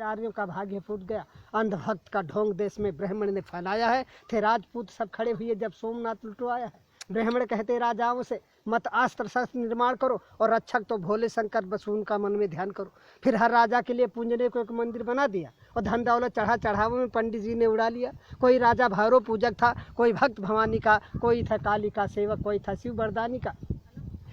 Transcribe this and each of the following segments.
आर्यों का भाग्य फूट गया। अंधभक्त का ढोंग देश में ब्राह्मण ने फैलाया है। थे राजपूत सब खड़े हुए जब सोमनाथ लुटवाया है। ब्राह्मण कहते राजाओं से मत अस्त्र शस्त्र निर्माण करो और रक्षक तो भोले शंकर बस उनका मन में ध्यान करो। फिर हर राजा के लिए पूजने को एक मंदिर बना दिया और धन दौलत चढ़ावों में पंडित जी ने उड़ा लिया। कोई राजा भैरव पूजक था, कोई भक्त भवानी का, कोई था काली का सेवक, कोई था शिव बरदानी का।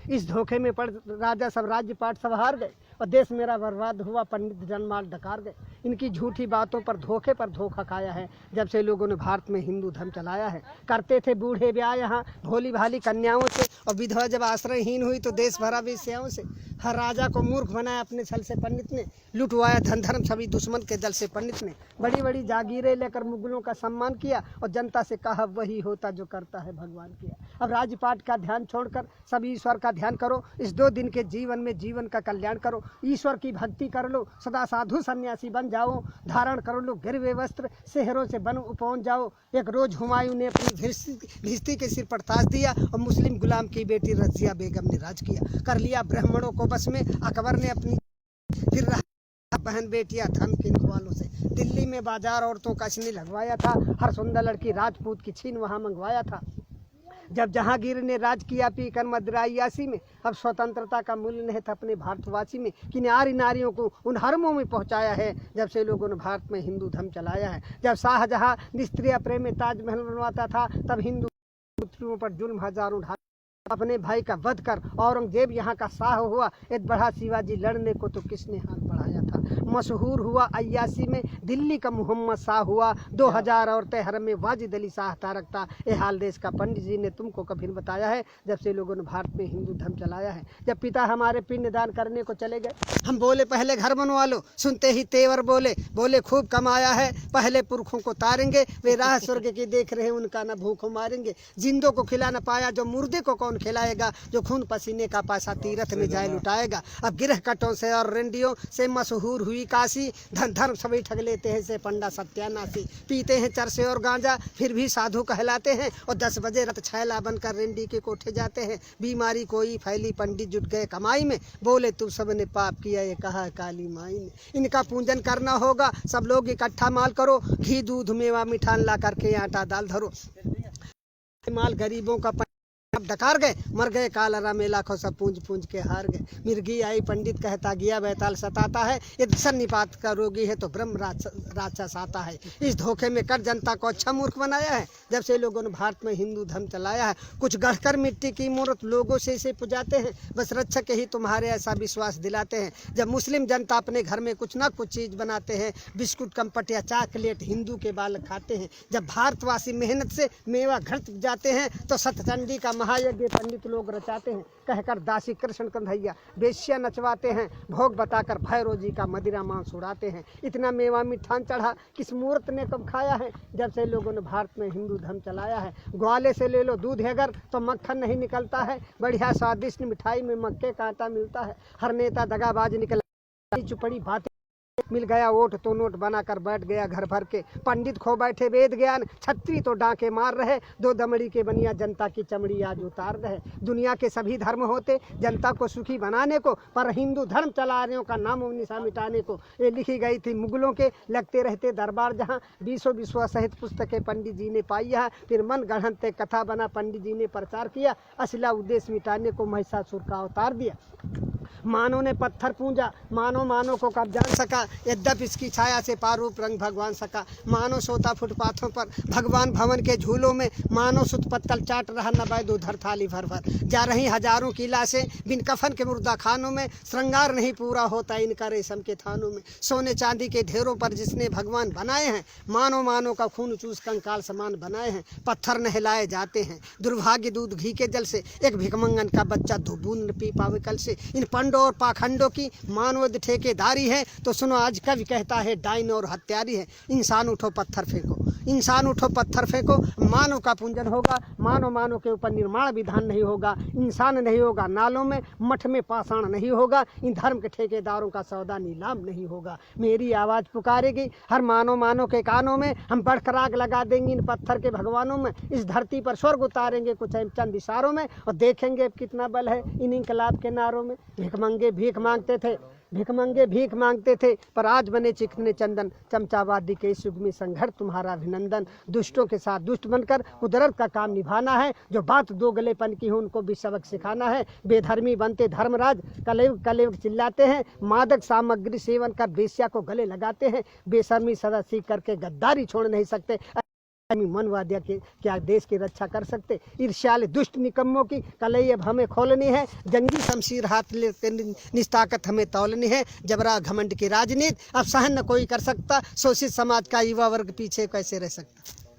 इस धोखे में पड़ राजा सब राज्य पाट सब हार गए और देश मेरा बर्बाद हुआ। पंडित जनमाल डकार गए। इनकी झूठी बातों पर धोखा खाया है जब से लोगों ने भारत में हिंदू धर्म चलाया है। करते थे बूढ़े ब्याह यहाँ भोली भाली कन्याओं से, और विधवा जब आश्रयहीन हुई तो देश भरा वेश्याओं से। हर राजा को मूर्ख बनाया अपने छल से पंडित ने, लुटवाया धन धर्म सभी दुश्मन के दल से पंडित ने। बड़ी बड़ी जागीरें लेकर मुगलों का सम्मान किया और जनता से कहा वही होता जो करता है भगवान किया। अब राजपाट का ध्यान छोड़कर सभी ईश्वर का ध्यान करो। इस 2 दिन के जीवन में जीवन का कल्याण करो। ईश्वर की भक्ति कर लो, सदा साधु सन्यासी बन जाओ। धारण कर लो गिरवे वस्त्र, शहरों से बन पहुंच जाओ। एक रोज हुमायूं ने अपनी भिस्ती के सिर पर ताज दिया और मुस्लिम गुलाम की बेटी रजिया बेगम ने राज किया। कर लिया ब्राह्मणों को बस में अकबर ने अपनी, फिर बहन बेटियां धन के वालों से। दिल्ली में बाजार औरतों का इसने लगवाया था। हर सुंदर लड़की राजपूत की छीन वहां मंगवाया था। जब जहांगीर ने राज किया पीकर मदरायासी में, अब स्वतंत्रता का मूल्य नहीं था अपने भारतवासी में। कि नारियों को उन हरमों में पहुंचाया है जब से लोगों ने भारत में हिंदू धर्म चलाया है। जब शाहजहां निस्त्रिय प्रेम में ताजमहल बनवाता था तब हिंदू पुत्रियों पर जुल्म हजारों ढा अपने भाई का वध कर औरंगजेब यहाँ का शाह हुआ। एक बढ़ा शिवाजी लड़ने को तो किसने हाथ बढ़ाया था। मशहूर हुआ अय्यासी में दिल्ली का मोहम्मद शाह हुआ। 2000 औरतें हरम में वाजिद अली शाह रखता। ये हाल देश का पंडित जी ने तुमको कभी बताया है जब से लोगों ने भारत में हिंदू धर्म चलाया है। जब पिता हमारे पिंडदान करने को चले गए हम बोले पहले घर बनवा लो। सुनते ही तेवर बोले खूब कमाया है, पहले पुरखों को तारेंगे। वे राह स्वर्ग की देख रहे उनका न भूखों मारेंगे। जिंदों को खिला न पाया जो मुर्दे को कौन खिलाएगा। जो खून पसीने का पैसा तीरथ में जाए लुटाएगा। अब गिरह कटों से और रेंडियों से मशहूर हुई काशी। धन धर्म सभी ठग लेते हैं से पंडा सत्यानाशी। पीते हैं चरसे और गांजा फिर भी साधु कहलाते हैं। और 10 बजे रत छैला बनकर रेंडी के कोठे जाते हैं। बीमारी कोई फैली पंडित जुट गए कमाई में। बोले तुम सबने पाप किया ये कहा काली माई ने। इनका पूजन करना होगा सब लोग इकट्ठा माल करो। घी दूध मेवा मिठान ला करके आटा दाल धरो। माल गरीबों का अब डकार गए मर गए कालरा में लाखों सब पूंज के हार गए। मिर्गी आई पंडित कहता गया बैताल सताता है। ये सन्निपात का रोगी है तो ब्रह्म राक्षस आता है। इस धोखे में कर जनता को अच्छा मूर्ख बनाया है जब से लोगों ने भारत में हिंदू धर्म चलाया है। कुछ गढ़कर मिट्टी की मूर्त लोगों से इसे पुजाते हैं। बस रक्षक ही तुम्हारे ऐसा विश्वास दिलाते हैं। जब मुस्लिम जनता अपने घर में कुछ ना कुछ चीज बनाते हैं, बिस्कुट कम्पट या चॉकलेट हिंदू के बालक खाते हैं। जब भारतवासी मेहनत से मेवा घट जाते हैं तो सतचंडी का महायज्ञ पंडित लोग रचाते हैं। कहकर दासी कृष्ण कन्हैया बेश्या नचवाते हैं। भोग बताकर भैरव जी का मदिरा मांस उड़ाते हैं। इतना मेवा मिठान चढ़ा किस मूर्त ने कब खाया है जब से लोगों ने भारत में हिंदू धर्म चलाया है। ग्वाले से ले लो दूध अगर तो मक्खन नहीं निकलता है। बढ़िया स्वादिष्ट मिठाई में मक्के का आटा मिलता है। हर नेता दगाबाज निकला चुपड़ी बातें मिल गया वोट तो नोट बनाकर बैठ गया घर भर के। पंडित खो बैठे वेद ज्ञान छत्री तो डांके मार रहे। 2 दमड़ी के बनिया जनता की चमड़ी आज उतार रहे। दुनिया के सभी धर्म होते जनता को सुखी बनाने को, पर हिंदू धर्म चलाने का नाम निशा मिटाने को। ये लिखी गई थी मुगलों के लगते रहते दरबार जहाँ। 20 विश्व सहित पुस्तकें पंडित जी ने पाई है। फिर मन गढ़ंते कथा बना पंडित जी ने प्रचार किया। असला उद्देश्य मिटाने को महिषासुर का अवतार दिया। मानव ने पत्थर पूजा मानो को कब जान सका। यद्यप इसकी छाया से पारूप रंग भगवान सका। मानो सोता फुटपाथों पर भगवान भवन के झूलों में। मानो सुत पत्तल चाट रहा न बैद उधर थाली भर भर। जा रही हजारों की लाशें बिन कफन के मुर्दा खानों में। श्रृंगार नहीं पूरा होता इनका रेशम के थानों में। सोने चांदी के ढेरों पर जिसने भगवान बनाए हैं। मानो का खून चूस कंकाल समान बनाए हैं। पत्थर नहलाए जाते हैं दुर्भाग्य दूध घी के जल से। एक भिकमंगन का बच्चा 2 बूंद पी पावे कल से। इन पंडों और पाखंडों की मानव ठेकेदारी है तो सुनो आज कवि कहता है डाइन और हत्यारी है। इंसान उठो पत्थर फेंको, इंसान उठो पत्थर फेंको। मानव का पूजन होगा। मानव के ऊपर निर्माण विधान नहीं होगा। इंसान नहीं होगा नालों में, मठ में पाषाण नहीं होगा। इन धर्म के ठेकेदारों का सौदा नीलाम नहीं होगा। मेरी आवाज़ पुकारेगी हर मानव के कानों में। हम बढ़कर आग लगा देंगे इन पत्थर के भगवानों में। इस धरती पर स्वर्ग उतारेंगे कुछ चंद इशारों में और देखेंगे कितना बल है इन इनकलाब के नारों में। भिखमंगे भीख मांगते थे भिखमंगे भीख मांगते थे पर आज बने चिकने चंदन। चमचावादी के इस युग में संघर्ष तुम्हारा अभिनंदन। दुष्टों के साथ दुष्ट बनकर कुदरत का काम निभाना है। जो बात दो गलेपन की हो उनको भी सबक सिखाना है। बेधर्मी बनते धर्मराज कलयुग कलयुग चिल्लाते हैं। मादक सामग्री सेवन कर बेश्या को गले लगाते हैं। बेशर्मी सदा सीख करके गद्दारी छोड़ नहीं सकते। मनवादिया के क्या देश की रक्षा कर सकते। ईर्ष्याले दुष्ट निकम्मों की कलई अब हमें खोलनी है। जंगी शमशीर हाथ लेते निस्ताकत हमें तौलनी है। जबरा घमंड की राजनीति अब सहन न कोई कर सकता। शोषित समाज का युवा वर्ग पीछे कैसे रह सकता।